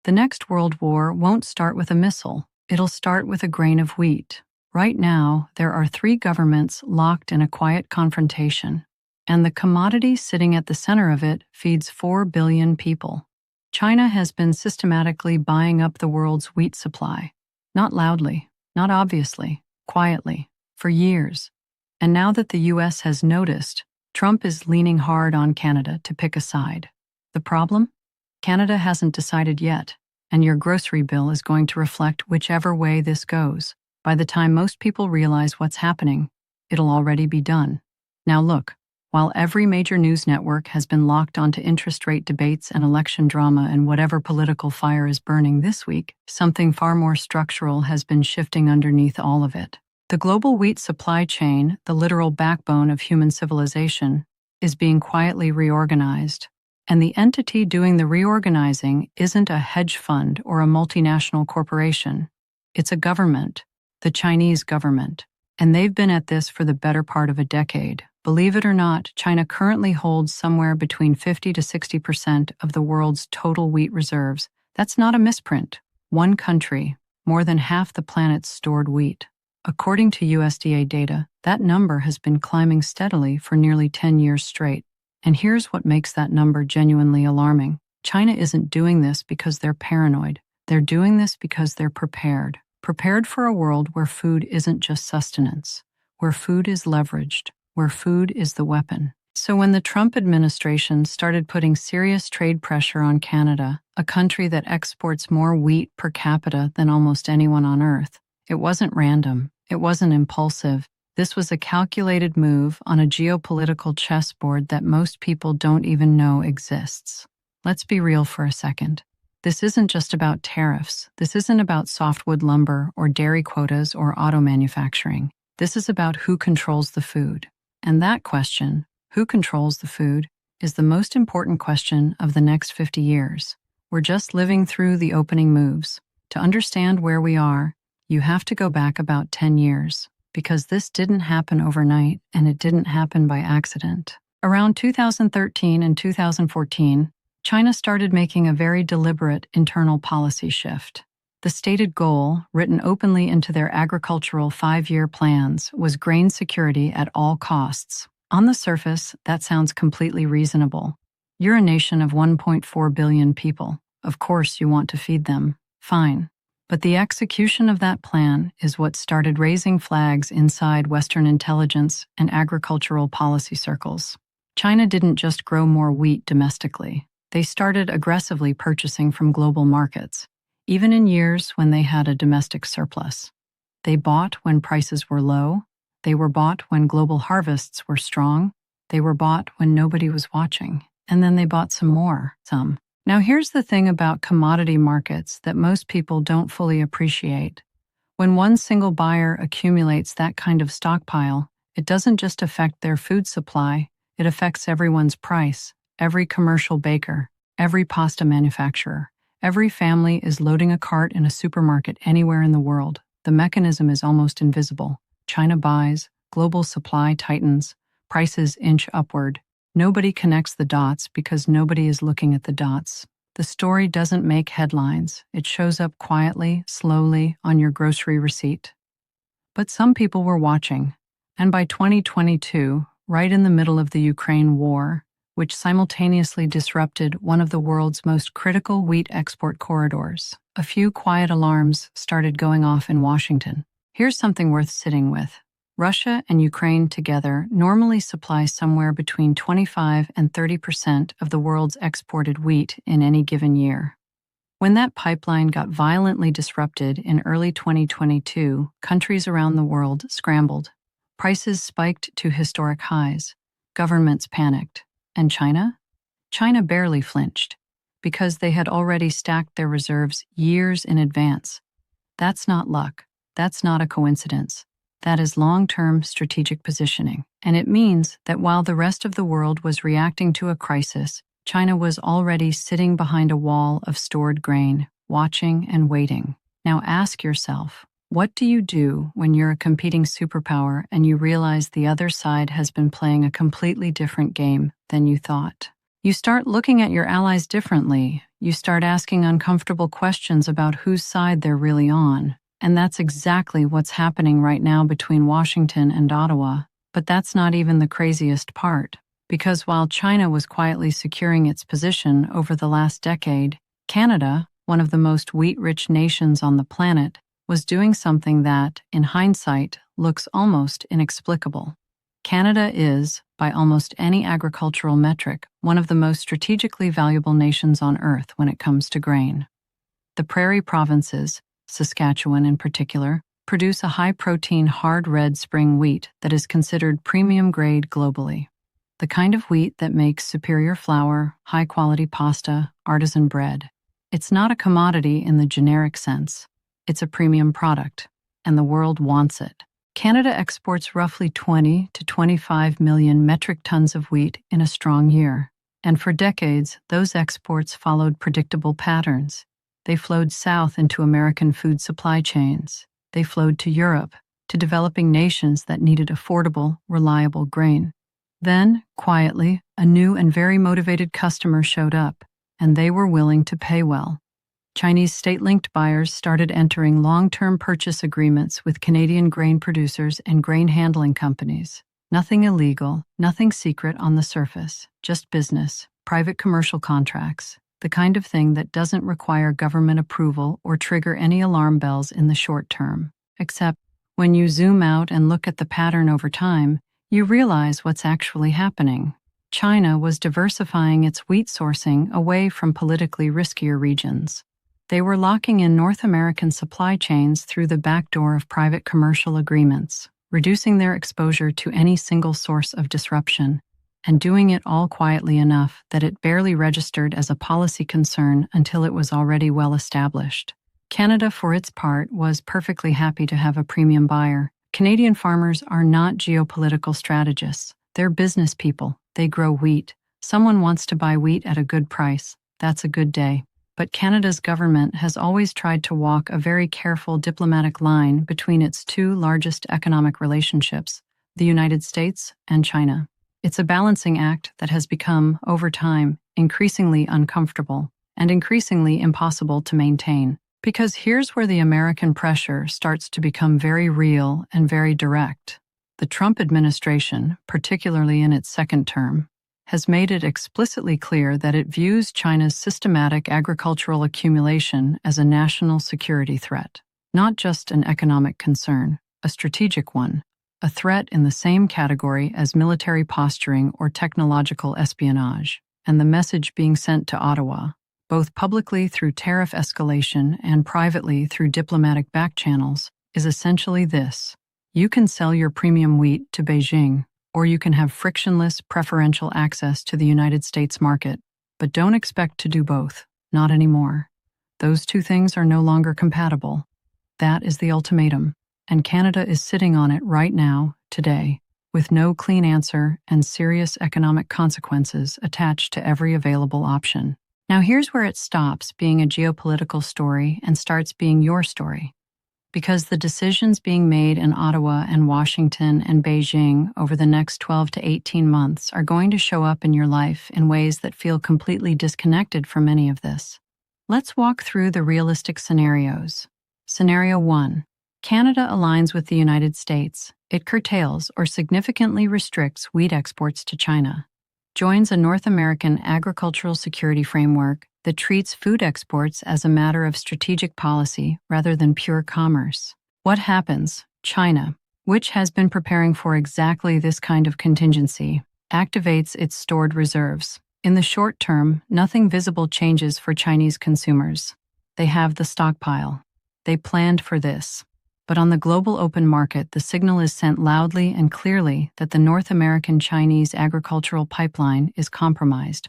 The next world war won't start with a missile. It'll start with a grain of wheat. Right now, there are 3 governments locked in a quiet confrontation, and the commodity sitting at the center of it feeds 4 billion people. China has been systematically buying up the world's wheat supply. Not loudly, not obviously, quietly, for years. And now that the US has noticed, Trump is leaning hard on Canada to pick a side. The problem? Canada hasn't decided yet, and your grocery bill is going to reflect whichever way this goes. By the time most people realize what's happening, it'll already be done. Now look, while every major news network has been locked onto interest rate debates and election drama and whatever political fire is burning this week, something far more structural has been shifting underneath all of it. The global wheat supply chain, the literal backbone of human civilization, is being quietly reorganized. And the entity doing the reorganizing isn't a hedge fund or a multinational corporation. It's a government, the Chinese government. And they've been at this for the better part of a decade. Believe it or not, China currently holds somewhere between 50 to 60% of the world's total wheat reserves. That's not a misprint. One country, more than half the planet's stored wheat. According to USDA data, that number has been climbing steadily for nearly 10 years straight. And here's what makes that number genuinely alarming. China isn't doing this because they're paranoid. They're doing this because they're prepared. Prepared for a world where food isn't just sustenance, where food is leveraged, where food is the weapon. So when the Trump administration started putting serious trade pressure on Canada, a country that exports more wheat per capita than almost anyone on Earth, it wasn't random, it wasn't impulsive. This was a calculated move on a geopolitical chessboard that most people don't even know exists. Let's be real for a second. This isn't just about tariffs. This isn't about softwood lumber or dairy quotas or auto manufacturing. This is about who controls the food. And that question, who controls the food, is the most important question of the next 50 years. We're just living through the opening moves. To understand where we are, you have to go back about 10 years. Because this didn't happen overnight, and it didn't happen by accident. Around 2013 and 2014, China started making a very deliberate internal policy shift. The stated goal, written openly into their agricultural 5-year plans, was grain security at all costs. On the surface, that sounds completely reasonable. You're a nation of 1.4 billion people. Of course you want to feed them. Fine. But the execution of that plan is what started raising flags inside Western intelligence and agricultural policy circles. China didn't just grow more wheat domestically. They started aggressively purchasing from global markets, even in years when they had a domestic surplus. They bought when prices were low. They were bought when global harvests were strong. They were bought when nobody was watching. And then they bought some more. Now here's the thing about commodity markets that most people don't fully appreciate. When one single buyer accumulates that kind of stockpile, it doesn't just affect their food supply, it affects everyone's price. Every commercial baker, every pasta manufacturer, every family is loading a cart in a supermarket anywhere in the world. The mechanism is almost invisible. China buys, global supply tightens, prices inch upward. Nobody connects the dots because nobody is looking at the dots. The story doesn't make headlines. It shows up quietly, slowly, on your grocery receipt. But some people were watching. And by 2022, right in the middle of the Ukraine war, which simultaneously disrupted one of the world's most critical wheat export corridors, a few quiet alarms started going off in Washington. Here's something worth sitting with. Russia and Ukraine together normally supply somewhere between 25 and 30% of the world's exported wheat in any given year. When that pipeline got violently disrupted in early 2022, countries around the world scrambled. Prices spiked to historic highs. Governments panicked. And China? China barely flinched, because they had already stacked their reserves years in advance. That's not luck. That's not a coincidence. That is long-term strategic positioning. And it means that while the rest of the world was reacting to a crisis, China was already sitting behind a wall of stored grain, watching and waiting. Now ask yourself, what do you do when you're a competing superpower and you realize the other side has been playing a completely different game than you thought? You start looking at your allies differently. You start asking uncomfortable questions about whose side they're really on. And that's exactly what's happening right now between Washington and Ottawa. But that's not even the craziest part. Because while China was quietly securing its position over the last decade, Canada, one of the most wheat-rich nations on the planet, was doing something that, in hindsight, looks almost inexplicable. Canada is, by almost any agricultural metric, one of the most strategically valuable nations on Earth when it comes to grain. The prairie provinces, Saskatchewan in particular, produce a high-protein hard red spring wheat that is considered premium grade globally. The kind of wheat that makes superior flour, high-quality pasta, artisan bread. It's not a commodity in the generic sense. It's a premium product, and the world wants it. Canada exports roughly 20 to 25 million metric tons of wheat in a strong year. And for decades, those exports followed predictable patterns. They flowed south into American food supply chains. They flowed to Europe, to developing nations that needed affordable, reliable grain. Then, quietly, a new and very motivated customer showed up, and they were willing to pay well. Chinese state-linked buyers started entering long-term purchase agreements with Canadian grain producers and grain handling companies. Nothing illegal, nothing secret on the surface, just business, private commercial contracts, the kind of thing that doesn't require government approval or trigger any alarm bells in the short term. Except, when you zoom out and look at the pattern over time, you realize what's actually happening. China was diversifying its wheat sourcing away from politically riskier regions. They were locking in North American supply chains through the back door of private commercial agreements, reducing their exposure to any single source of disruption, and doing it all quietly enough that it barely registered as a policy concern until it was already well established. Canada, for its part, was perfectly happy to have a premium buyer. Canadian farmers are not geopolitical strategists. They're business people. They grow wheat. Someone wants to buy wheat at a good price. That's a good day. But Canada's government has always tried to walk a very careful diplomatic line between its two largest economic relationships, the United States and China. It's a balancing act that has become, over time, increasingly uncomfortable and increasingly impossible to maintain. Because here's where the American pressure starts to become very real and very direct. The Trump administration, particularly in its second term, has made it explicitly clear that it views China's systematic agricultural accumulation as a national security threat, not just an economic concern, a strategic one, a threat in the same category as military posturing or technological espionage. And the message being sent to Ottawa, both publicly through tariff escalation and privately through diplomatic back channels, is essentially this: you can sell your premium wheat to Beijing, or you can have frictionless, preferential access to the United States market, but don't expect to do both, not anymore. Those two things are no longer compatible. That is the ultimatum, and Canada is sitting on it right now, today, with no clean answer and serious economic consequences attached to every available option. Now here's where it stops being a geopolitical story and starts being your story. Because the decisions being made in Ottawa and Washington and Beijing over the next 12 to 18 months are going to show up in your life in ways that feel completely disconnected from any of this. Let's walk through the realistic scenarios. Scenario 1. Canada aligns with the United States. It curtails or significantly restricts wheat exports to China. Joins a North American agricultural security framework that treats food exports as a matter of strategic policy rather than pure commerce. What happens? China, which has been preparing for exactly this kind of contingency, activates its stored reserves. In the short term, nothing visible changes for Chinese consumers. They have the stockpile. They planned for this. But on the global open market, the signal is sent loudly and clearly that the North American-Chinese agricultural pipeline is compromised.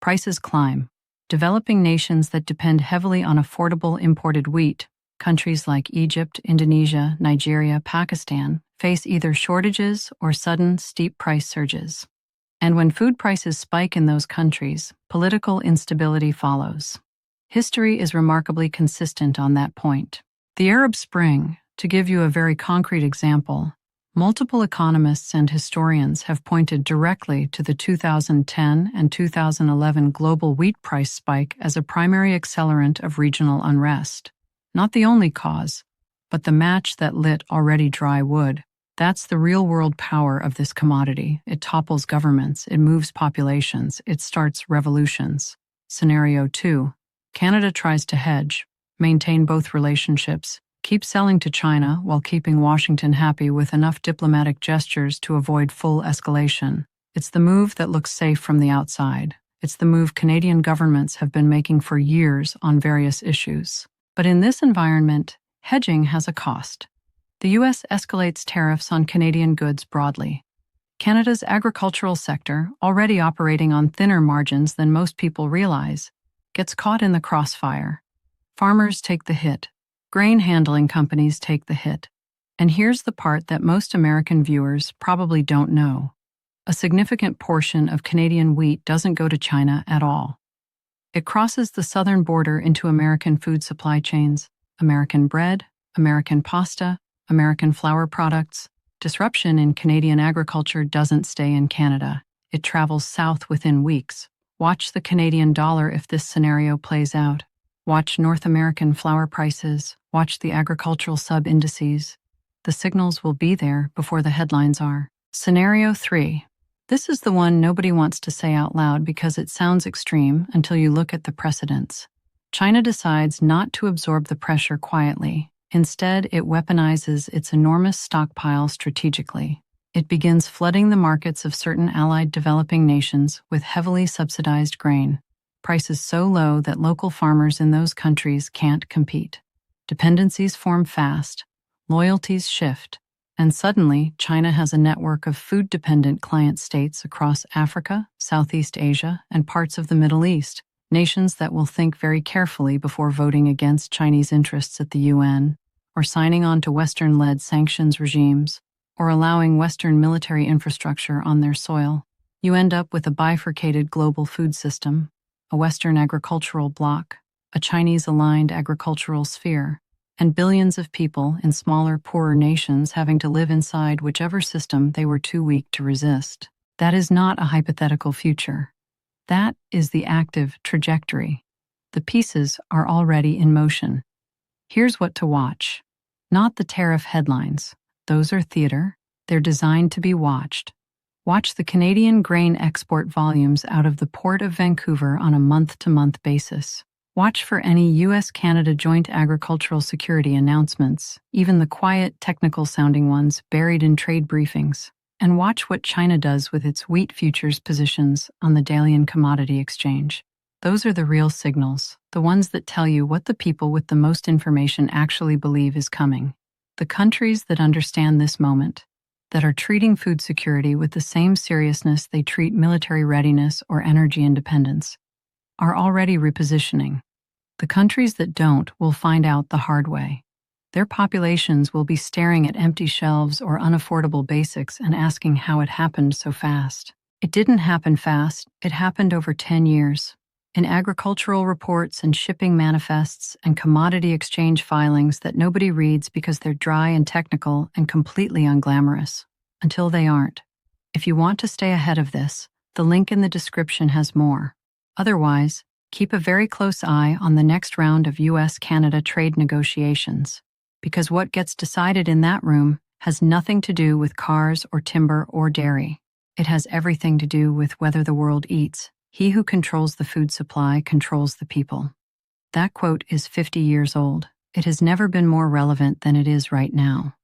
Prices climb. Developing nations that depend heavily on affordable imported wheat, countries like Egypt, Indonesia, Nigeria, Pakistan, face either shortages or sudden, steep price surges. And when food prices spike in those countries, political instability follows. History is remarkably consistent on that point. The Arab Spring, to give you a very concrete example, Multiple economists and historians have pointed directly to the 2010 and 2011 global wheat price spike as a primary accelerant of regional unrest. Not the only cause, but the match that lit already dry wood. That's the real-world power of this commodity. It topples governments, it moves populations, it starts revolutions. Scenario 2. Canada tries to hedge, maintain both relationships, keep selling to China while keeping Washington happy with enough diplomatic gestures to avoid full escalation. It's the move that looks safe from the outside. It's the move Canadian governments have been making for years on various issues. But in this environment, hedging has a cost. The U.S. escalates tariffs on Canadian goods broadly. Canada's agricultural sector, already operating on thinner margins than most people realize, gets caught in the crossfire. Farmers take the hit. Grain handling companies take the hit. And here's the part that most American viewers probably don't know. A significant portion of Canadian wheat doesn't go to China at all. It crosses the southern border into American food supply chains, American bread, American pasta, American flour products. Disruption in Canadian agriculture doesn't stay in Canada. It travels south within weeks. Watch the Canadian dollar if this scenario plays out. Watch North American flour prices. Watch the agricultural sub-indices. The signals will be there before the headlines are. Scenario 3. This is the one nobody wants to say out loud because it sounds extreme until you look at the precedents. China decides not to absorb the pressure quietly. Instead, it weaponizes its enormous stockpile strategically. It begins flooding the markets of certain allied developing nations with heavily subsidized grain, prices so low that local farmers in those countries can't compete. Dependencies form fast, loyalties shift, and suddenly China has a network of food-dependent client states across Africa, Southeast Asia, and parts of the Middle East, nations that will think very carefully before voting against Chinese interests at the UN, or signing on to Western-led sanctions regimes, or allowing Western military infrastructure on their soil. You end up with a bifurcated global food system, a Western agricultural bloc, a Chinese-aligned agricultural sphere, and billions of people in smaller, poorer nations having to live inside whichever system they were too weak to resist. That is not a hypothetical future. That is the active trajectory. The pieces are already in motion. Here's what to watch. Not the tariff headlines. Those are theater. They're designed to be watched. Watch the Canadian grain export volumes out of the Port of Vancouver on a month-to-month basis. Watch for any U.S.-Canada joint agricultural security announcements, even the quiet, technical-sounding ones buried in trade briefings. And watch what China does with its wheat futures positions on the Dalian Commodity Exchange. Those are the real signals, the ones that tell you what the people with the most information actually believe is coming. The countries that understand this moment, that are treating food security with the same seriousness they treat military readiness or energy independence, are already repositioning. The countries that don't will find out the hard way. Their populations will be staring at empty shelves or unaffordable basics and asking how it happened so fast. It didn't happen fast, it happened over 10 years. In agricultural reports and shipping manifests and commodity exchange filings that nobody reads because they're dry and technical and completely unglamorous. Until they aren't. If you want to stay ahead of this, the link in the description has more. Otherwise, keep a very close eye on the next round of U.S.-Canada trade negotiations, because what gets decided in that room has nothing to do with cars or timber or dairy. It has everything to do with whether the world eats. He who controls the food supply controls the people. That quote is 50 years old. It has never been more relevant than it is right now.